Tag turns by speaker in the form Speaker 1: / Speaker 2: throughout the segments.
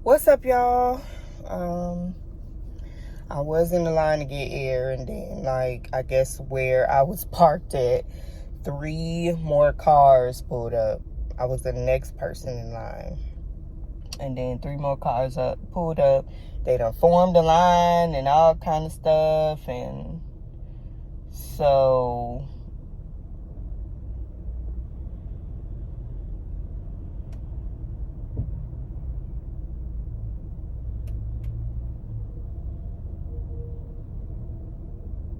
Speaker 1: What's up, y'all? I was in the line to get air, and then, I guess where I was parked at, 3 more cars pulled up. I was the next person in line. And then 3 more cars pulled up. They done formed a line and all kind of stuff. And so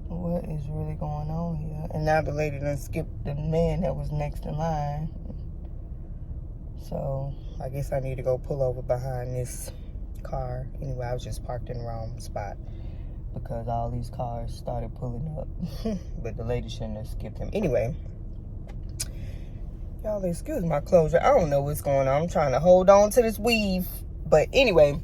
Speaker 1: what is really going on here? And now the lady done skipped the man that was next in line. So I guess I need to go pull over behind this car. Anyway, I was just parked in the wrong spot because all these cars started pulling up. But the lady shouldn't have skipped him. Anyway, y'all excuse my closure. I don't know what's going on. I'm trying to hold on to this weave. But anyway,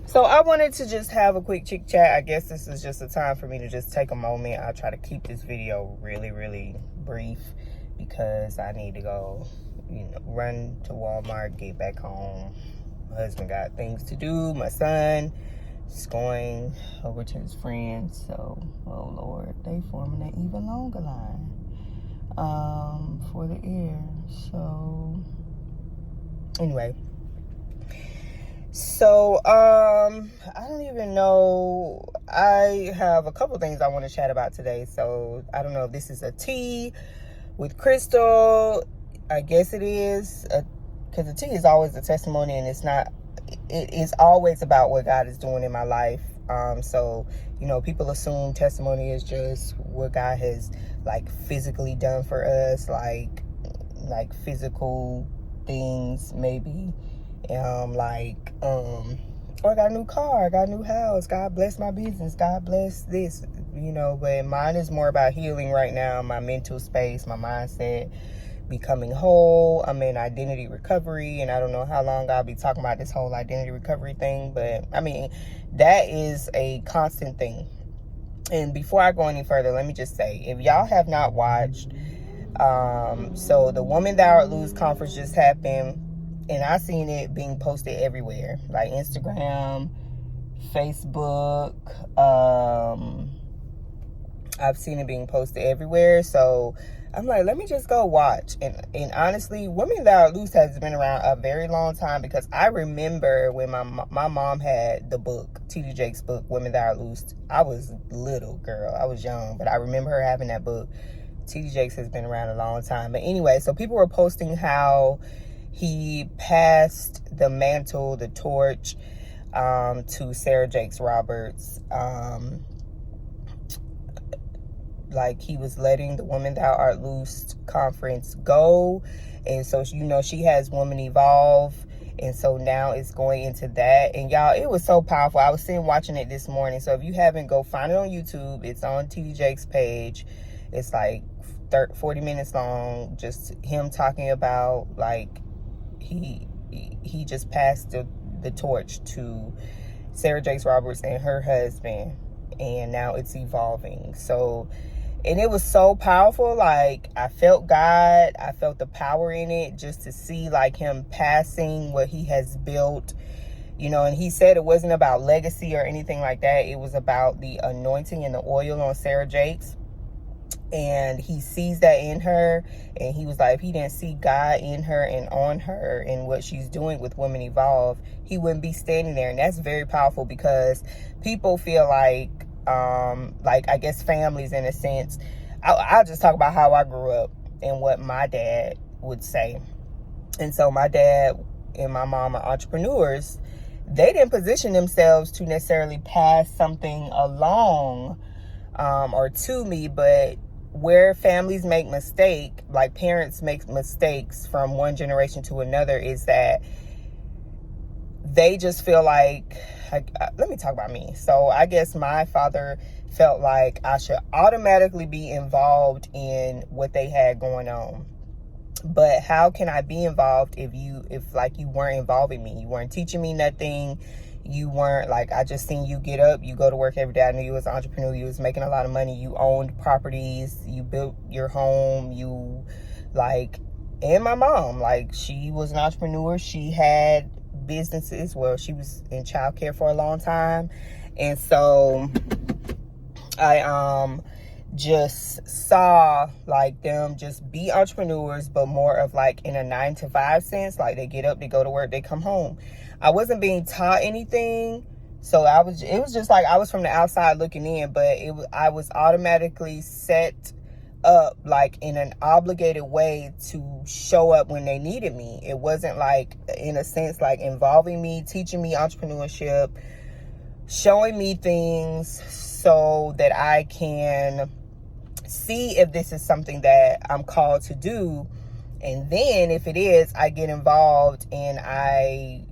Speaker 1: so I wanted to just have a quick chit chat. I guess this is just a time for me to just take a moment. I'll try to keep this video really, really brief because I need to go, run to Walmart, get back home. My husband got things to do. My son is going over to his friends. So, oh Lord, they forming an even longer line for the air. So, anyway. So, I don't even know. I have a couple things I want to chat about today. So, I don't know if this is a tea with Crystal. I guess it is, because the tea is always a testimony, and it is always about what God is doing in my life. So, people assume testimony is just what God has, physically done for us, like physical things, maybe. I got a new car, I got a new house, God bless my business, God bless this, but mine is more about healing right now, my mental space, my mindset, becoming whole. I'm in identity recovery, and I don't know how long I'll be talking about this whole identity recovery thing, but that is a constant thing. And before I go any further, let me just say, if y'all have not watched, so the Woman Thou Art Loose conference just happened. And I seen it being posted everywhere, like Instagram, Facebook. I've seen it being posted everywhere. So I'm like, let me just go watch. And honestly, Women That Are Loose has been around a very long time, because I remember when my mom had the book, T.D. Jakes' book, Women That Are Loose. I was little, girl. I was young, but I remember her having that book. T.D. Jakes has been around a long time. But anyway, so people were posting how he passed the mantle, the torch, to Sarah Jakes Roberts. He was letting the Women Thou Art Loose conference go. And so, she has Woman Evolve. And so now it's going into that. And y'all, it was so powerful. I was sitting watching it this morning. So if you haven't, go find it on YouTube. It's on T.D. Jakes' page. It's 40 minutes long. Just him talking about, he just passed the torch to Sarah Jakes Roberts and her husband, and now it's evolving. So, and it was so powerful. I felt God, I felt the power in it, just to see him passing what he has built, and he said it wasn't about legacy or anything like that. It was about the anointing and the oil on Sarah Jakes. And he sees that in her, and he was like, if he didn't see God in her and on her and what she's doing with Women Evolve, he wouldn't be standing there. And that's very powerful, because people feel I guess families, in a sense. I'll just talk about how I grew up and what my dad would say. And so my dad and my mom are entrepreneurs. They didn't position themselves to necessarily pass something along or to me, but where families make parents make mistakes from one generation to another, is that they just feel let me talk about me. So I guess my father felt like I should automatically be involved in what they had going on. But how can I be involved if you weren't involving me? You weren't teaching me nothing. You weren't I just seen you get up, you go to work every day. I knew you was an entrepreneur, you was making a lot of money, you owned properties, you built your home, and my mom, she was an entrepreneur. She had businesses. Well, she was in childcare for a long time, and so I just saw like them just be entrepreneurs, but more of like in a 9-to-5 sense. Like they get up, they go to work, they come home. I wasn't being taught anything, so it was just like I was from the outside looking in, but I was automatically set up like in an obligated way to show up when they needed me. It wasn't like, in a sense, like involving me, teaching me entrepreneurship, showing me things so that I can see if this is something that I'm called to do. And then if it is, I get involved and I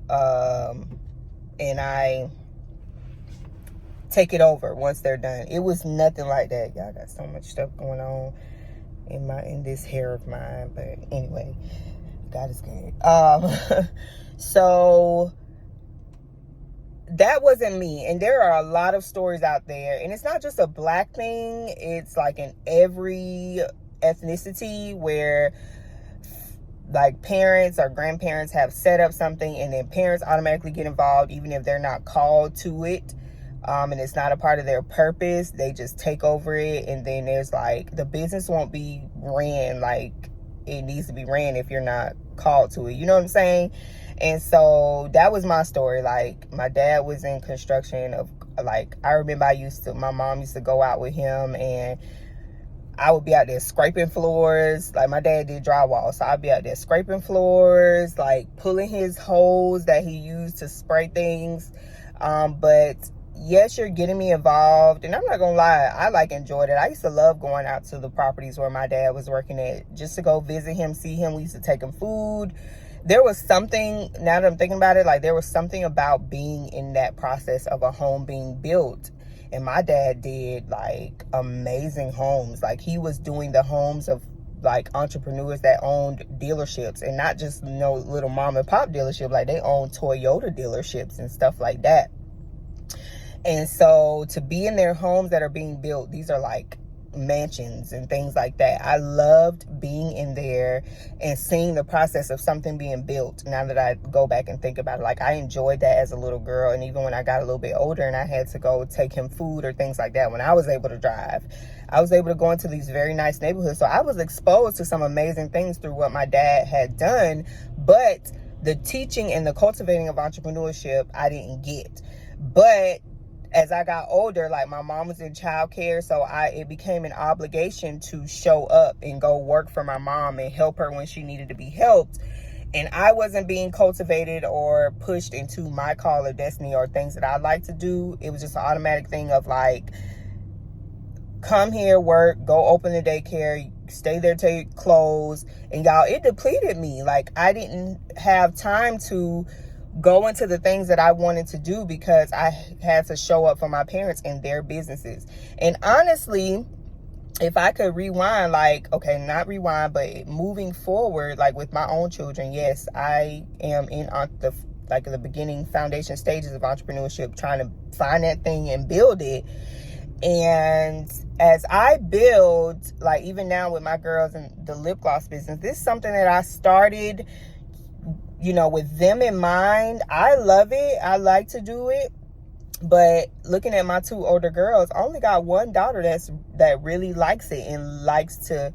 Speaker 1: take it over once they're done. It was nothing like that. Y'all got so much stuff going on in this hair of mine. But anyway, God is good. So that wasn't me. And there are a lot of stories out there, and it's not just a Black thing, it's like in every ethnicity, where like parents or grandparents have set up something and then parents automatically get involved even if they're not called to it, and it's not a part of their purpose. They just take over it, and then there's like, the business won't be ran like it needs to be ran if you're not called to it. You know what I'm saying? And so that was my story. Like, my dad was in construction. I remember my mom used to go out with him, and I would be out there scraping floors. Like, my dad did drywall, so I'd be out there scraping floors, like pulling his hose that he used to spray things. But yes, you're getting me involved, and I'm not gonna lie, I like enjoyed it. I used to love going out to the properties where my dad was working at, just to go visit him, see him. We used to take him food. There was something, now that I'm thinking about it, like there was something about being in that process of a home being built. And my dad did like amazing homes. Like, he was doing the homes of like entrepreneurs that owned dealerships, and not just no little mom and pop dealership. Like, they owned Toyota dealerships and stuff like that. And so to be in their homes that are being built, these are like mansions and things like that. I loved being in there and seeing the process of something being built. Now that I go back and think about it, like, I enjoyed that as a little girl. And even when I got a little bit older and I had to go take him food or things like that, when I was able to drive, I was able to go into these very nice neighborhoods. So I was exposed to some amazing things through what my dad had done. But the teaching and the cultivating of entrepreneurship, I didn't get. But as I got older, like, my mom was in childcare, so it became an obligation to show up and go work for my mom and help her when she needed to be helped. And I wasn't being cultivated or pushed into my call of destiny or things that I like to do. It was just an automatic thing of like, come here, work, go open the daycare, stay there till you close. And y'all, it depleted me. Like, I didn't have time to go into the things that I wanted to do because I had to show up for my parents and their businesses. And honestly, if I could rewind, like, okay, not rewind, but moving forward, like with my own children, yes, I am in the beginning foundation stages of entrepreneurship, trying to find that thing and build it. And as I build, like even now with my girls and the lip gloss business, this is something that I started, with them in mind. I love it. I like to do it. But looking at my two older girls, I only got one daughter that really likes it and likes to,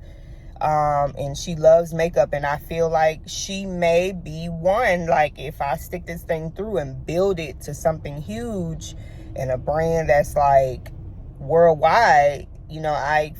Speaker 1: and she loves makeup. And I feel like she may be one, like if I stick this thing through and build it to something huge and a brand that's like worldwide, I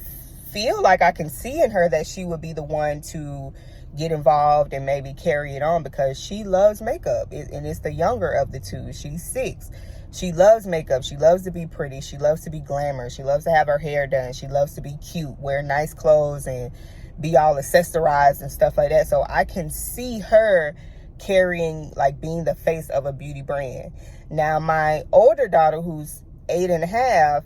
Speaker 1: feel like I can see in her that she would be the one to get involved and maybe carry it on, because she loves makeup. And it's the younger of the two. She's 6. She loves makeup. She loves to be pretty. She loves to be glamorous. She loves to have her hair done. She loves to be cute, wear nice clothes, and be all accessorized and stuff like that. So I can see her carrying, like, being the face of a beauty brand. Now, my older daughter, who's 8.5,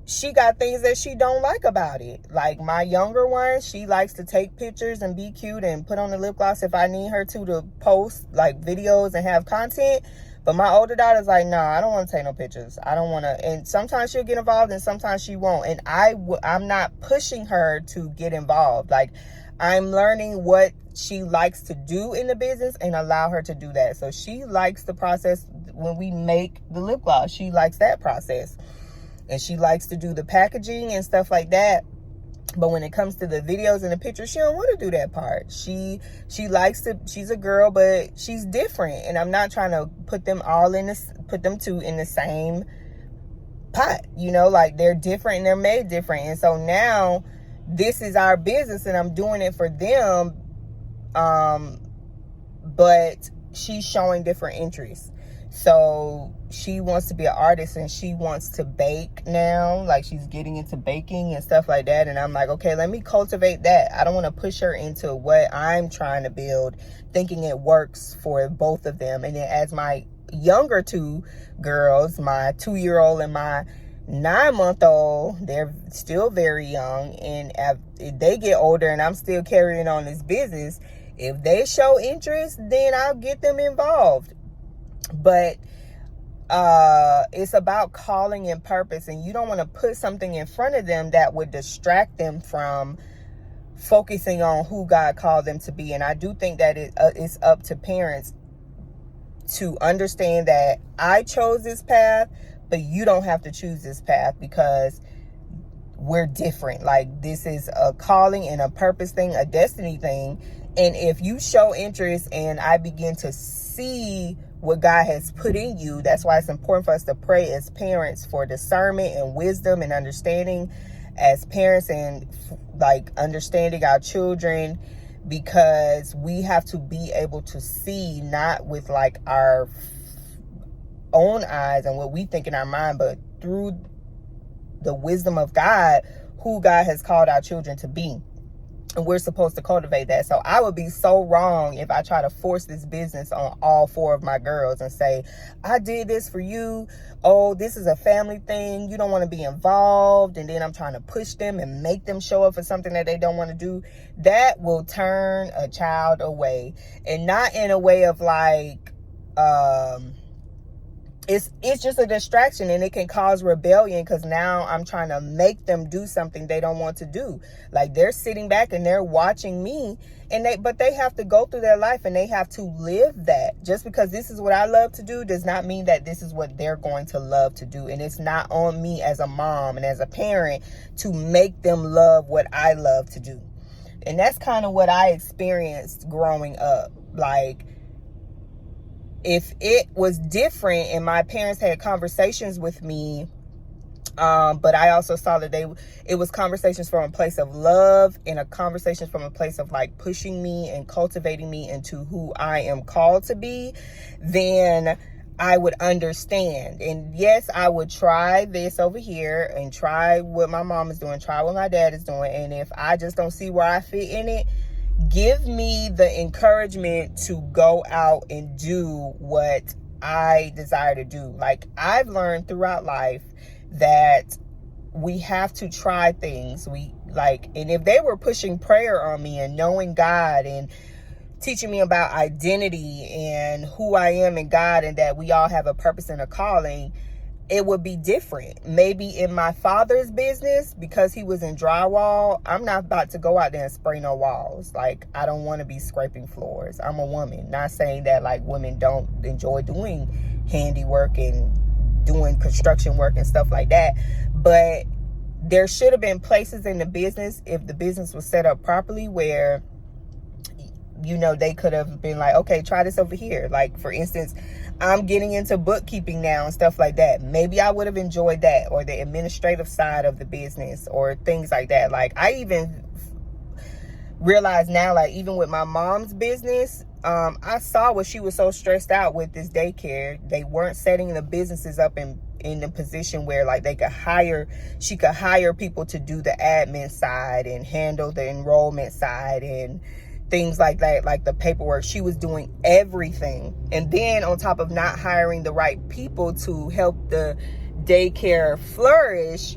Speaker 1: she got things that she don't like about it. Like my younger one, she likes to take pictures and be cute and put on the lip gloss if I need her to post like videos and have content. But my older daughter's like, no, I don't want to take no pictures. I don't want to. And sometimes she'll get involved and sometimes she won't. And I'm not pushing her to get involved. Like, I'm learning what she likes to do in the business and allow her to do that. So she likes the process when we make the lip gloss. She likes that process. And she likes to do the packaging and stuff like that. But when it comes to the videos and the pictures, she don't want to do that part. She likes to, she's a girl, but she's different. And I'm not trying to put them two in the same pot. You know, like they're different and they're made different. And so now this is our business and I'm doing it for them. But she's showing different interests. So she wants to be an artist and she wants to bake now. Like she's getting into baking and stuff like that. And I'm like, okay, let me cultivate that. I don't want to push her into what I'm trying to build, thinking it works for both of them. And then as my younger two girls, my 2-year-old and my 9-month-old, they're still very young. And if they get older and I'm still carrying on this business, if they show interest, then I'll get them involved. But it's about calling and purpose, and you don't want to put something in front of them that would distract them from focusing on who God called them to be. And I do think that it's up to parents to understand that I chose this path, but you don't have to choose this path because we're different. Like this is a calling and a purpose thing, a destiny thing. And if you show interest and I begin to see what God has put in you, that's why it's important for us to pray as parents for discernment and wisdom and understanding as parents, and like understanding our children, because we have to be able to see, not with like our own eyes and what we think in our mind, but through the wisdom of God, who God has called our children to be. And we're supposed to cultivate that. So I would be so wrong if I try to force this business on all 4 of my girls and say, I did this for you. Oh, this is a family thing. You don't want to be involved. And then I'm trying to push them and make them show up for something that they don't want to do. That will turn a child away. And not in a way of like, it's just a distraction, and it can cause rebellion because now I'm trying to make them do something they don't want to do. Like they're sitting back and they're watching me, but they have to go through their life and they have to live that. Just because this is what I love to do does not mean that this is what they're going to love to do. And it's not on me as a mom and as a parent to make them love what I love to do. And that's kind of what I experienced growing up. Like, if it was different and my parents had conversations with me, but I also saw that it was conversations from a place of love and a conversation from a place of like pushing me and cultivating me into who I am called to be, then I would understand. And yes, I would try this over here and try what my mom is doing, try what my dad is doing. And if I just don't see where I fit in it, give me the encouragement to go out and do what I desire to do. Like I've learned throughout life that we have to try things. And if they were pushing prayer on me and knowing God and teaching me about identity and who I am in God and that we all have a purpose and a calling, it would be different. Maybe in my father's business, because he was in drywall, I'm not about to go out there and spray no walls. Like, I don't want to be scraping floors. I'm a woman. Not saying that like women don't enjoy doing handiwork and doing construction work and stuff like that. But there should have been places in the business, if the business was set up properly, where, you know, they could have been like, okay, try this over here. Like, for instance, I'm getting into bookkeeping now and stuff like that. Maybe I would have enjoyed that, or the administrative side of the business or things like that. Like, I even realize now, like, even with my mom's business, I saw what she was so stressed out with this daycare. They weren't setting the businesses up in the position where like she could hire people to do the admin side and handle the enrollment side and things like that, like the paperwork. She was doing everything. And then on top of not hiring the right people to help the daycare flourish,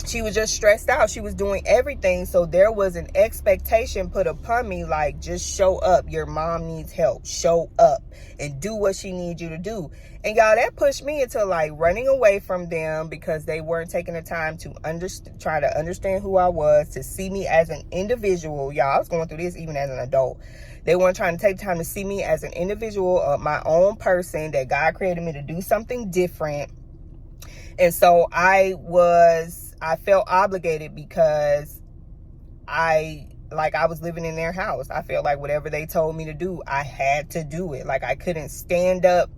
Speaker 1: she was just stressed out. She was doing everything. So there was an expectation put upon me, like, just show up. Your mom needs help. Show up and do what she needs you to do. And y'all, that pushed me into like running away from them because they weren't taking the time to try to understand who I was, to see me as an individual. Y'all, I was going through this even as an adult. They weren't trying to take time to see me as an individual, my own person, that God created me to do something different. And so I felt obligated because I was living in their house. I felt like whatever they told me to do, I had to do it. Like, I couldn't stand up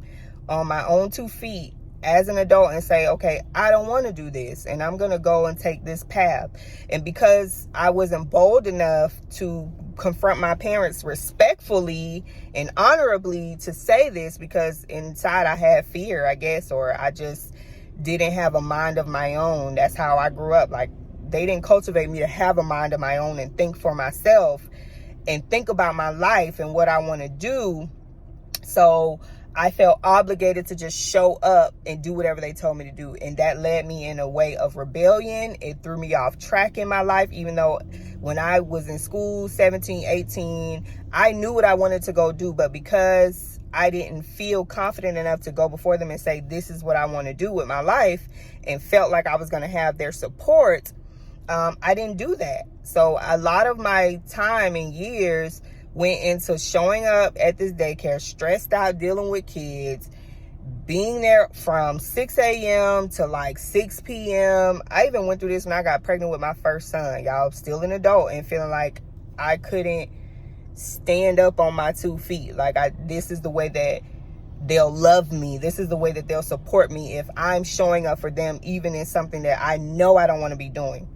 Speaker 1: on my own 2 feet as an adult and say, okay, I don't want to do this, and I'm going to go and take this path. And because I wasn't bold enough to confront my parents respectfully and honorably to say this, because inside I had fear, I guess, or I just didn't have a mind of my own. That's how I grew up. Like, they didn't cultivate me to have a mind of my own and think for myself and think about my life and what I want to do. So I felt obligated to just show up and do whatever they told me to do. And that led me in a way of rebellion. It threw me off track in my life, even though when I was in school, 17, 18, I knew what I wanted to go do. But because I didn't feel confident enough to go before them and say, this is what I want to do with my life, and felt like I was going to have their support, I didn't do that. So a lot of my time and years went into showing up at this daycare, stressed out, dealing with kids, being there from 6 a.m. to like 6 p.m. I even went through this when I got pregnant with my first son, y'all, still an adult, and feeling like I couldn't stand up on my 2 feet. Like, this is the way that they'll love me. This is the way that they'll support me if I'm showing up for them, even in something that I know I don't want to be doing.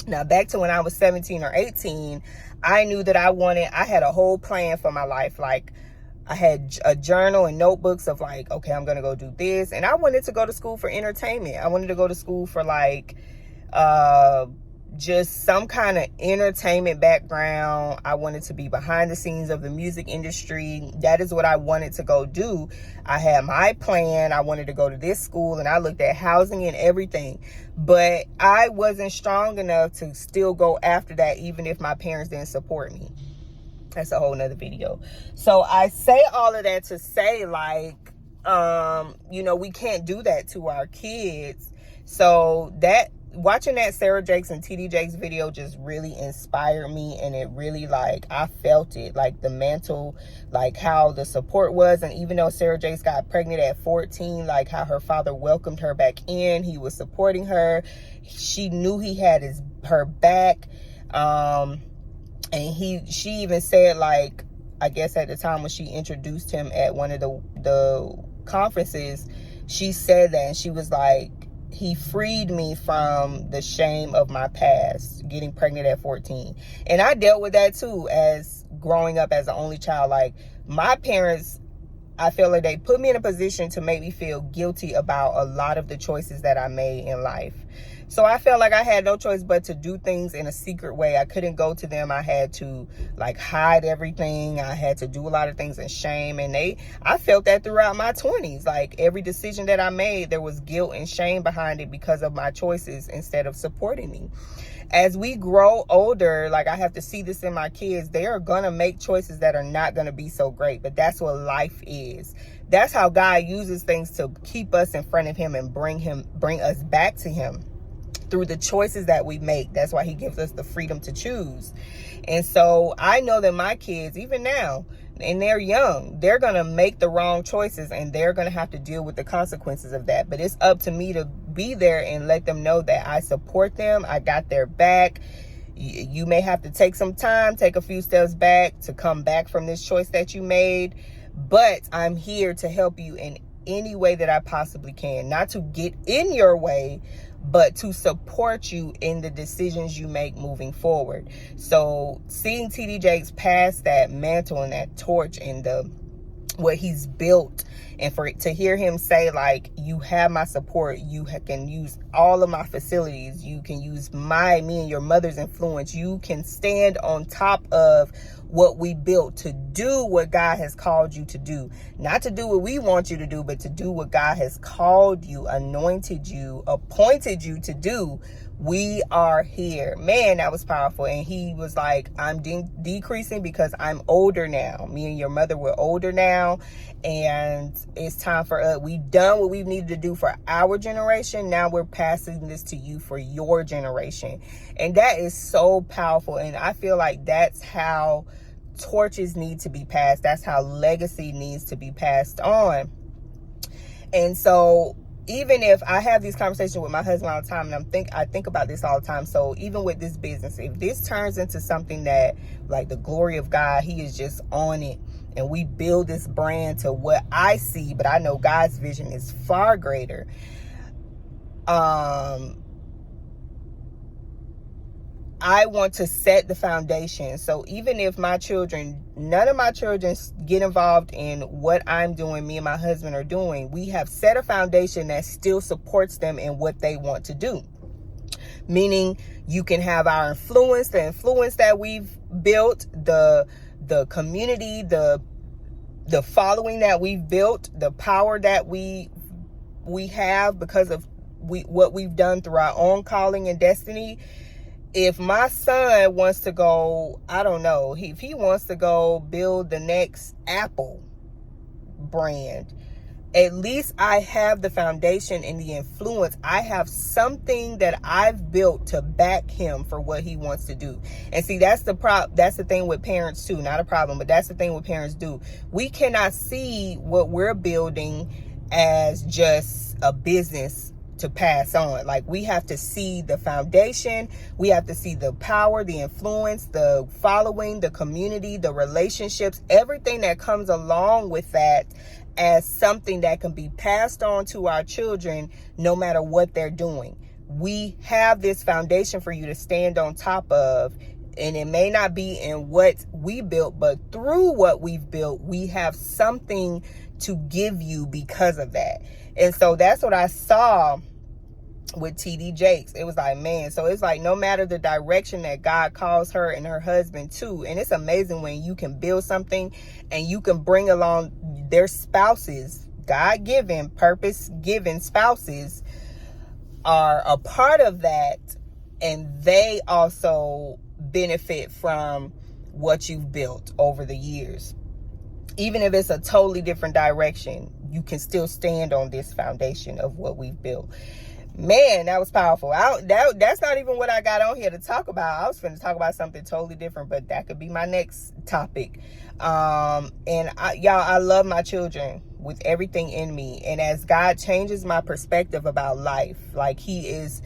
Speaker 1: Now, back to when I was 17 or 18, I knew that I had a whole plan for my life. Like, I had a journal and notebooks of like, okay, I'm going to go do this. And I wanted to go to school for entertainment. I wanted to go to school for like, just some kind of entertainment background. I wanted to be behind the scenes of the music industry. That is what I wanted to go do. I had my plan. I wanted to go to this school, and I looked at housing and everything, but I wasn't strong enough to still go after that, even if my parents didn't support me. That's a whole nother video. So I say all of that to say, like, we can't do that to our kids. So watching that Sarah Jakes and TD Jakes video just really inspired me, and it really, like, I felt it, like the mantle, like how the support was. And even though Sarah Jakes got pregnant at 14, like how her father welcomed her back in, he was supporting her, she knew he had her back, and she even said, like, I guess at the time when she introduced him at one of the conferences, she said that, and she was like, he freed me from the shame of my past, getting pregnant at 14. And I dealt with that too, as growing up as an only child. Like, my parents, I feel like they put me in a position to make me feel guilty about a lot of the choices that I made in life. So I felt like I had no choice but to do things in a secret way. I couldn't go to them. I had to, like, hide everything. I had to do a lot of things in shame. And I felt that throughout my 20s. Like, every decision that I made, there was guilt and shame behind it because of my choices instead of supporting me. As we grow older, like, I have to see this in my kids. They are going to make choices that are not going to be so great. But that's what life is. That's how God uses things to keep us in front of him and bring us back to him, through the choices that we make. That's why he gives us the freedom to choose. And so I know that my kids, even now, and they're young, they're going to make the wrong choices, and they're going to have to deal with the consequences of that. But it's up to me to be there and let them know that I support them. I got their back. You may have to take some time, take a few steps back to come back from this choice that you made, but I'm here to help you in any way that I possibly can. Not to get in your way, but to support you in the decisions you make moving forward. So seeing TD Jakes pass that mantle and that torch and what he's built And to hear him say, like, you have my support, you can use all of my facilities, you can use me and your mother's influence, you can stand on top of what we built to do what God has called you to do. Not to do what we want you to do, but to do what God has called you, anointed you, appointed you to do. We are here. Man, that was powerful. And he was like, I'm decreasing because I'm older now. Me and your mother were older now. And it's time for us. We've done what we needed to do for our generation. Now we're passing this to you for your generation. And that is so powerful. And I feel like that's how torches need to be passed. That's how legacy needs to be passed on. And so even if I have these conversations with my husband all the time, and I think about this all the time. So even with this business, if this turns into something that, like, the glory of God, he is just on it, and we build this brand to what I see, but I know God's vision is far greater. I want to set the foundation. So even if none of my children get involved in what I'm doing, me and my husband are doing, we have set a foundation that still supports them in what they want to do. Meaning you can have our influence, the influence that we've built, the community, the following that we've built, the power that we have because of what we've done through our own calling and destiny. If my son wants to go, I don't know, if he wants to go build the next Apple brand, at least I have the foundation and the influence. I have something that I've built to back him for what he wants to do. And see, that's the thing with parents too. Not a problem, but that's the thing what parents do. We cannot see what we're building as just a business to pass on. Like, we have to see the foundation, we have to see the power, the influence, the following, the community, the relationships, everything that comes along with that as something that can be passed on to our children no matter what they're doing. We have this foundation for you to stand on top of, and it may not be in what we built, but through what we've built, we have something to give you because of that. And so that's what I saw with TD Jakes. It was like, man, so it's like no matter the direction that God calls her and her husband to, and it's amazing when you can build something and you can bring along their spouses, God-given, purpose-given spouses are a part of that, and they also benefit from what you've built over the years. Even if it's a totally different direction, you can still stand on this foundation of what we've built. Man, that was powerful. That's not even what I got on here to talk about. I was going to talk about something totally different, but that could be my next topic. I love my children with everything in me. And as God changes my perspective about life, like as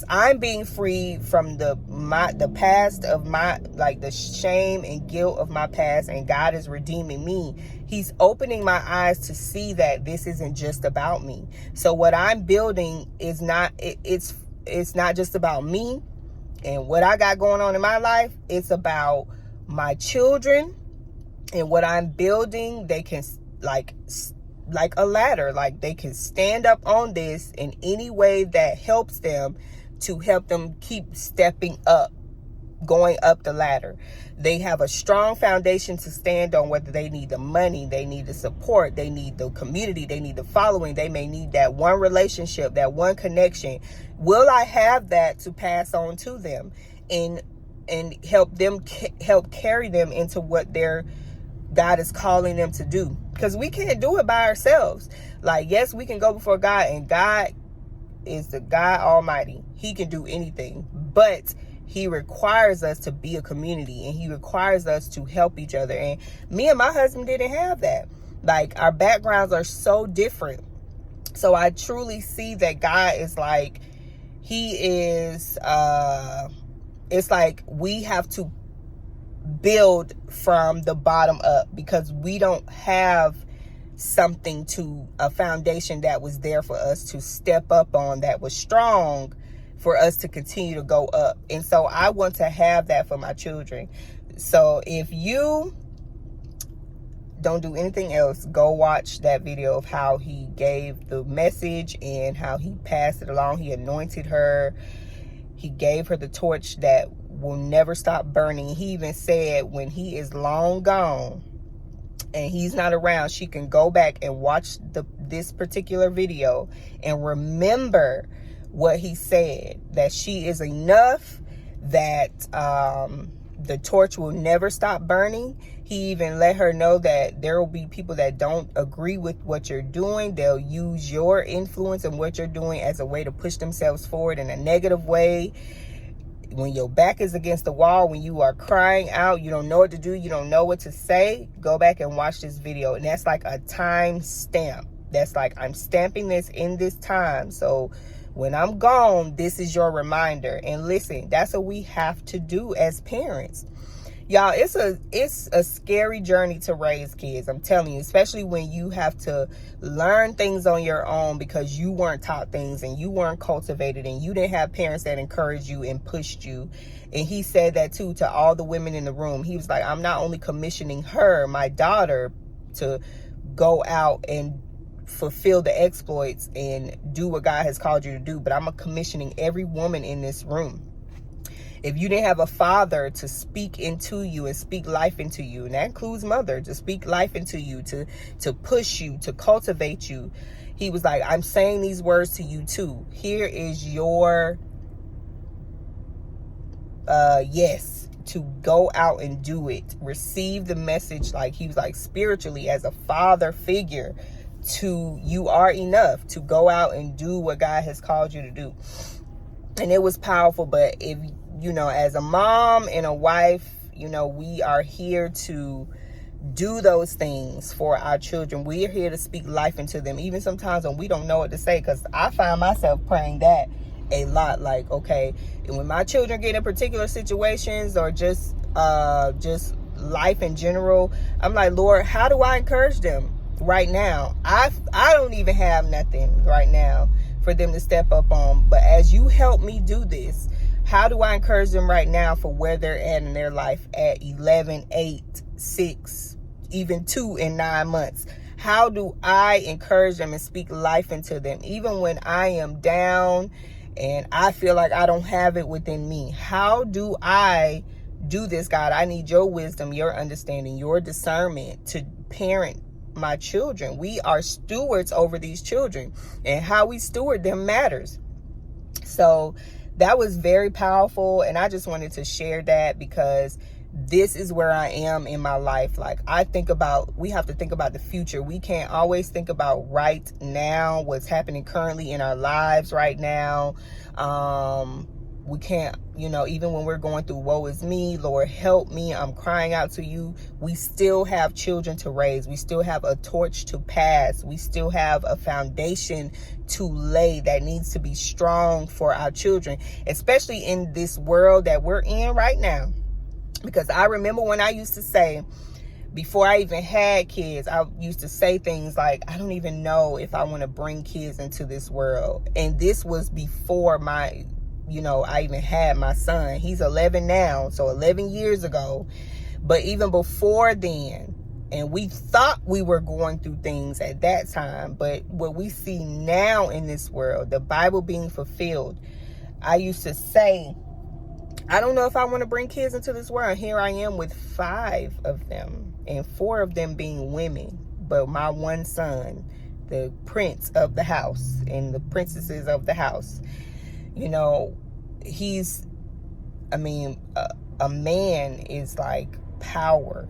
Speaker 1: I'm being free from the past of my, like the shame and guilt of my past, and God is redeeming me, he's opening my eyes to see that this isn't just about me. So what I'm building is it's not just about me and what I got going on in my life. It's about my children, and what I'm building, they can like a ladder, like they can stand up on this in any way that helps them, to help them keep stepping up, going up the ladder. They have a strong foundation to stand on, whether they need the money, they need the support, they need the community, they need the following, they may need that one relationship, that one connection. Will I have that to pass on to them and help carry them into what God is calling them to do? Because we can't do it by ourselves. Like, yes, we can go before God, and God is the God Almighty. He can do anything, but he requires us to be a community, and he requires us to help each other. And me and my husband didn't have that. Like, our backgrounds are so different. So I truly see that God is like, he is, it's like we have to build from the bottom up, because we don't have a foundation that was there for us to step up on, that was strong for us to continue to go up. And so I want to have that for my children. So if you don't do anything else, go watch that video of how he gave the message and how he passed it along. He anointed her. He gave her the torch that will never stop burning. He even said when he is long gone and he's not around, she can go back and watch this particular video and remember what he said, that she is enough, that the torch will never stop burning. He even let her know that there will be people that don't agree with what you're doing. They'll use your influence and what you're doing as a way to push themselves forward in a negative way. When your back is against the wall, when you are crying out, you don't know what to do, you don't know what to say, go back and watch this video. And that's like a time stamp. That's like, I'm stamping this in this time. So when I'm gone, this is your reminder. And listen, that's what we have to do as parents. Y'all, it's a scary journey to raise kids. I'm telling you, especially when you have to learn things on your own because you weren't taught things and you weren't cultivated and you didn't have parents that encouraged you and pushed you. And he said that too to all the women in the room. He was like, I'm not only commissioning her, my daughter, to go out and fulfill the exploits and do what God has called you to do, but I'm commissioning every woman in this room. If you didn't have a father to speak into you and speak life into you, and that includes mother, to speak life into you, to push you, to cultivate you, he was like, I'm saying these words to you too. Here is your yes, to go out and do it. Receive the message, like he was like spiritually as a father figure, to you are enough to go out and do what God has called you to do. And it was powerful. But if, you know, as a mom and a wife, you know, we are here to do those things for our children. We are here to speak life into them, even sometimes when we don't know what to say, because I find myself praying that a lot. Like, okay, and when my children get in particular situations or just life in general, I'm like, Lord, how do I encourage them right now? I don't even have nothing right now for them to step up on, but as you help me do this, how do I encourage them right now for where they're at in their life at 11, 8, 6, even 2 and 9 months? How do I encourage them and speak life into them even when I am down and I feel like I don't have it within me? How do I do this, God? I need your wisdom, your understanding, your discernment to parent my children. We are stewards over these children, and how we steward them matters. So that was very powerful, and I just wanted to share that because this is where I am in my life. Like, we have to think about the future. We can't always think about right now, what's happening currently in our lives right now. We can't, you know, even when we're going through woe is me, Lord, help me, I'm crying out to you. We still have children to raise. We still have a torch to pass. We still have a foundation to lay that needs to be strong for our children, especially in this world that we're in right now. Because I remember when I used to say, before I even had kids, I used to say things like, I don't even know if I want to bring kids into this world. And this was before I even had my son. He's 11 now, so 11 years ago. But even before then, and we thought we were going through things at that time, but what we see now in this world, the Bible being fulfilled, I used to say, I don't know if I want to bring kids into this world. Here I am with 5 of them, and 4 of them being women. But my one son, the prince of the house and the princesses of the house, you know, a man is like power,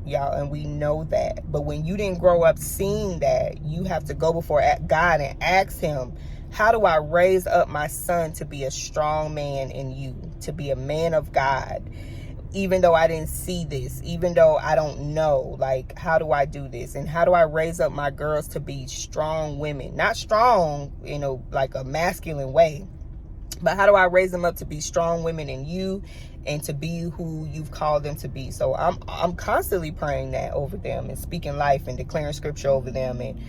Speaker 1: y'all, and we know that. But when you didn't grow up seeing that, you have to go before God and ask him, how do I raise up my son to be a strong man in you, to be a man of God? Even though I didn't see this, even though I don't know, like, how do I do this? And how do I raise up my girls to be strong women? Not strong, like a masculine way, but how do I raise them up to be strong women in you and to be who you've called them to be? So I'm constantly praying that over them and speaking life and declaring scripture over them and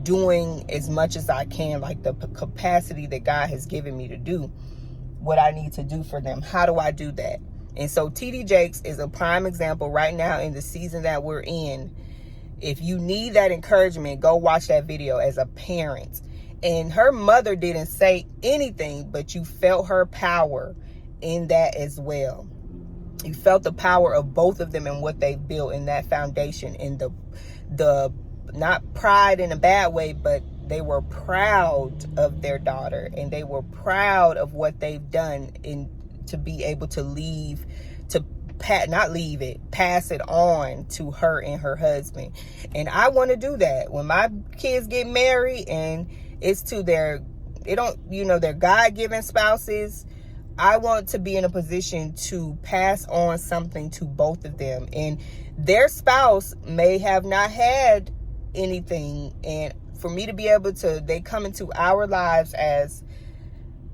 Speaker 1: doing as much as I can, like the capacity that God has given me to do what I need to do for them. How do I do that? And so TD Jakes is a prime example right now in the season that we're in. If you need that encouragement, go watch that video as a parent. And her mother didn't say anything, but you felt her power in that as well. You felt the power of both of them and what they built in that foundation, and the not pride in a bad way, but they were proud of their daughter, and they were proud of what they've done in to be able to pass it on to her and her husband. And I want to do that when my kids get married, and it's to their God-given spouses. I want to be in a position to pass on something to both of them, and their spouse may have not had anything, and for me to be able to, they come into our lives as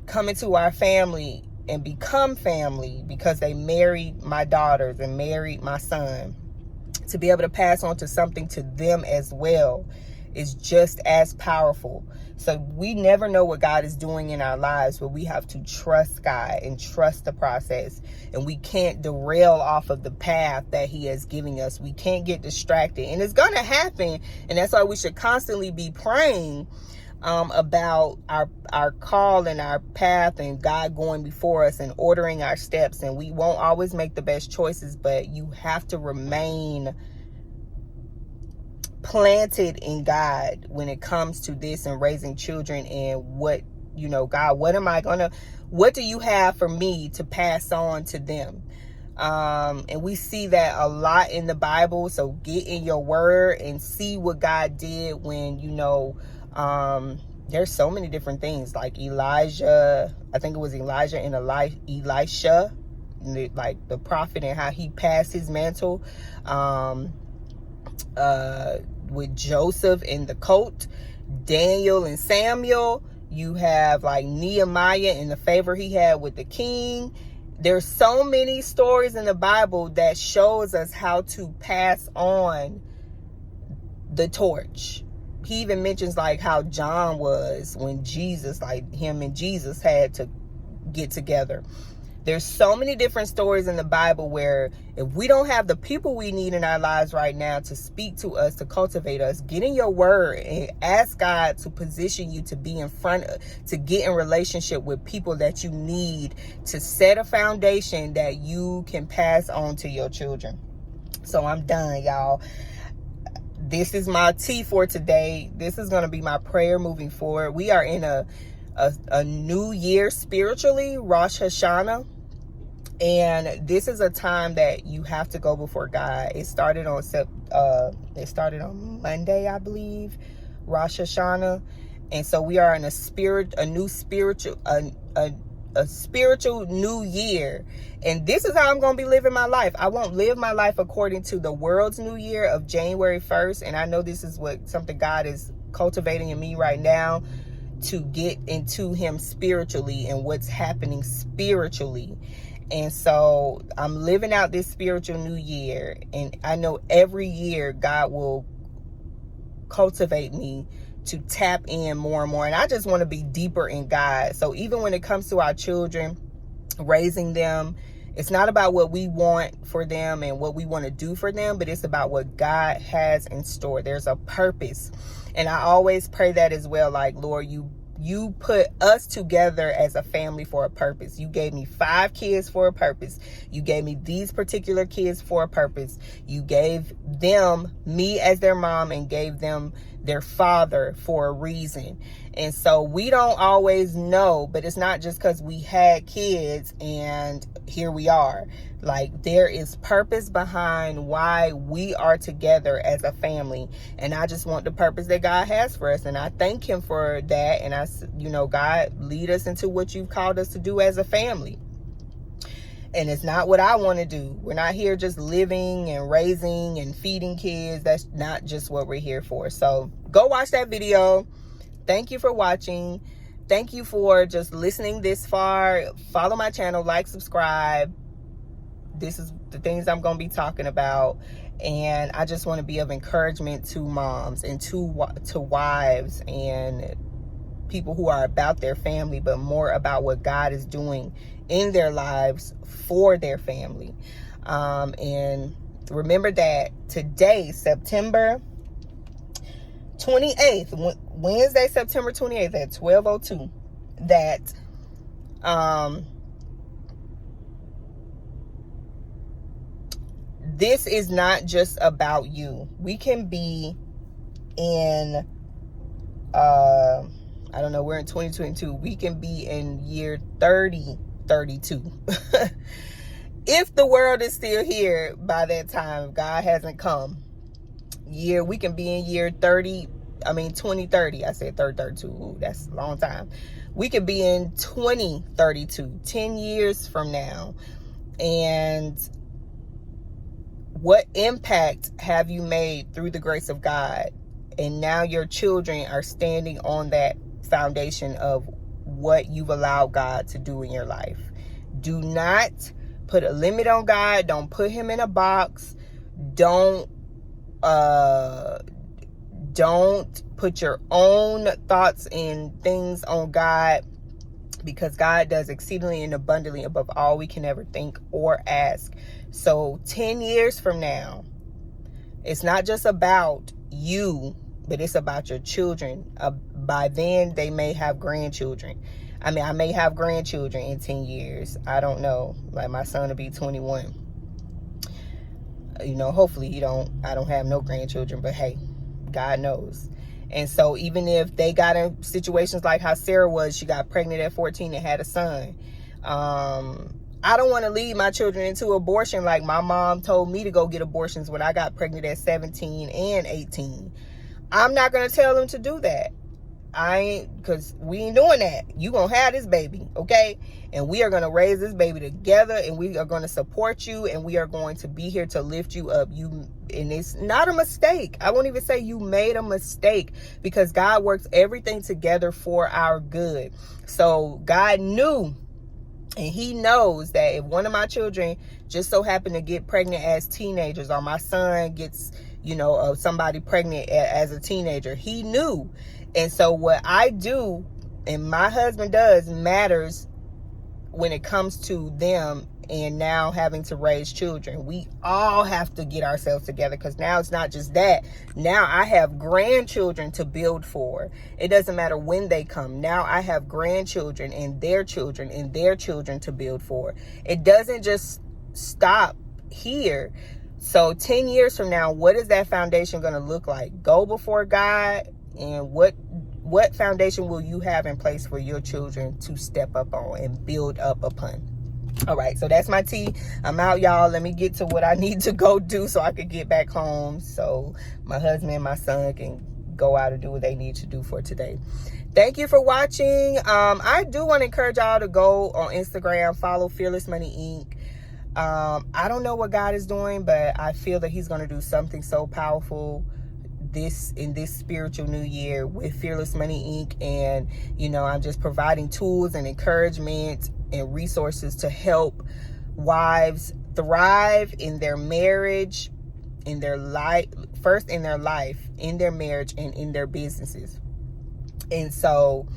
Speaker 1: come into our family and become family because they married my daughters and married my son, to be able to pass on to something to them as well is just as powerful. So we never know what God is doing in our lives, but we have to trust God and trust the process. And we can't derail off of the path that he is giving us. We can't get distracted. And it's going to happen. And that's why we should constantly be praying about our call and our path, and God going before us and ordering our steps. And we won't always make the best choices, but you have to remain planted in God when it comes to this and raising children. And what, God, what do you have for me to pass on to them? And we see that a lot in the Bible. So get in your word and see what God did when, there's so many different things, like Elijah. I think it was Elijah and Elisha, like the prophet, and how he passed his mantle. With Joseph and the coat, Daniel and Samuel. You have like Nehemiah and the favor he had with the king. There's so many stories in the Bible that shows us how to pass on the torch. He even mentions like how John was when Jesus, like him and Jesus had to get together. There's so many different stories in the Bible where if we don't have the people we need in our lives right now to speak to us, to cultivate us, get in your word and ask God to position you to be in front of, to get in relationship with people that you need to set a foundation that you can pass on to your children. So I'm done, y'all. This is my tea for today. This is going to be my prayer moving forward. We are in a new year spiritually, Rosh Hashanah. And this is a time that you have to go before God. It started on Monday, I believe, Rosh Hashanah. And so we are in a spiritual new year. And this is how I'm going to be living my life. I won't live my life according to the world's new year of January 1st. And I know this is something God is cultivating in me right now, to get into him spiritually and what's happening spiritually. And so I'm living out this spiritual new year. And I know every year God will cultivate me to tap in more and more. And I just want to be deeper in God. So even when it comes to our children, raising them, it's not about what we want for them and what we want to do for them, but it's about what God has in store. There's a purpose. And I always pray that as well. Like, Lord, you put us together as a family for a purpose. You gave me 5 kids for a purpose. You gave me these particular kids for a purpose. You gave them me as their mom and gave them their father for a reason. And so we don't always know, but it's not just because we had kids and here we are. Like, there is purpose behind why we are together as a family. And I just want the purpose that God has for us. And I thank him for that. And God, lead us into what you've called us to do as a family. And it's not what I want to do. We're not here just living and raising and feeding kids. That's not just what we're here for. So go watch that video. Thank you for watching. Thank you for just listening this far. Follow my channel, like, subscribe. This is the things I'm going to be talking about. And I just want to be of encouragement to moms and to wives and people who are about their family, but more about what God is doing in their lives for their family. And remember that today, September 28th, Wednesday, September 28th at 12:02, that this is not just about you. We can be in, I don't know, we're in 2022. We can be in year 3032. If the world is still here by that time, God hasn't come. We can be in year 2030. I said 3032. Ooh, that's a long time. We could be in 2032, 10 years from now. And what impact have you made through the grace of God? And now your children are standing on that foundation of what you've allowed God to do in your life. Do not put a limit on God. Don't put him in a box. Don't put your own thoughts and things on God, because God does exceedingly and abundantly above all we can ever think or ask. So 10 years from now, it's not just about you, but it's about your children. By then, they may have grandchildren. I mean, I may have grandchildren in 10 years. I don't know. Like, my son will be 21. You know, hopefully I don't have no grandchildren, but hey, God knows. And so even if they got in situations like how Sarah was, she got pregnant at 14 and had a son. I don't want to lead my children into abortion like my mom told me to go get abortions when I got pregnant at 17 and 18. I'm not going to tell them to do that. Because we ain't doing that. You gonna have this baby, okay? And we are gonna raise this baby together, and we are gonna support you, and we are going to be here to lift you up. And it's not a mistake. I won't even say you made a mistake, because God works everything together for our good. So God knew, and he knows that if one of my children just so happened to get pregnant as teenagers, or my son gets, somebody pregnant as a teenager, he knew. And so what I do and my husband does matters when it comes to them and now having to raise children. We all have to get ourselves together, because now it's not just that. Now I have grandchildren to build for. It doesn't matter when they come. Now I have grandchildren and their children and their children to build for. It doesn't just stop here. So 10 years from now, what is that foundation going to look like? Go before God. And what foundation will you have in place for your children to step up on and build up upon? All right, so that's my tea. I'm out, y'all. Let me get to what I need to go do so I can get back home, so my husband and my son can go out and do what they need to do for today. Thank you for watching. I do want to encourage y'all to go on Instagram, follow Fearless Money Inc. I don't know what God is doing, but I feel that he's going to do something so powerful in this spiritual new year with Fearless Money Inc. And I'm just providing tools and encouragement and resources to help wives thrive in their marriage, in their life, first in their life, in their marriage, and in their businesses. And so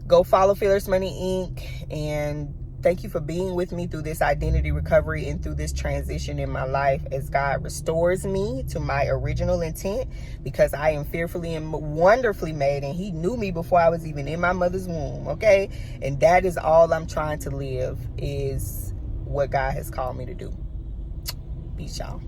Speaker 1: go follow Fearless Money Inc. and thank you for being with me through this identity recovery and through this transition in my life as God restores me to my original intent, because I am fearfully and wonderfully made, and he knew me before I was even in my mother's womb, okay? And that is all I'm trying to live, is what God has called me to do. Peace, y'all.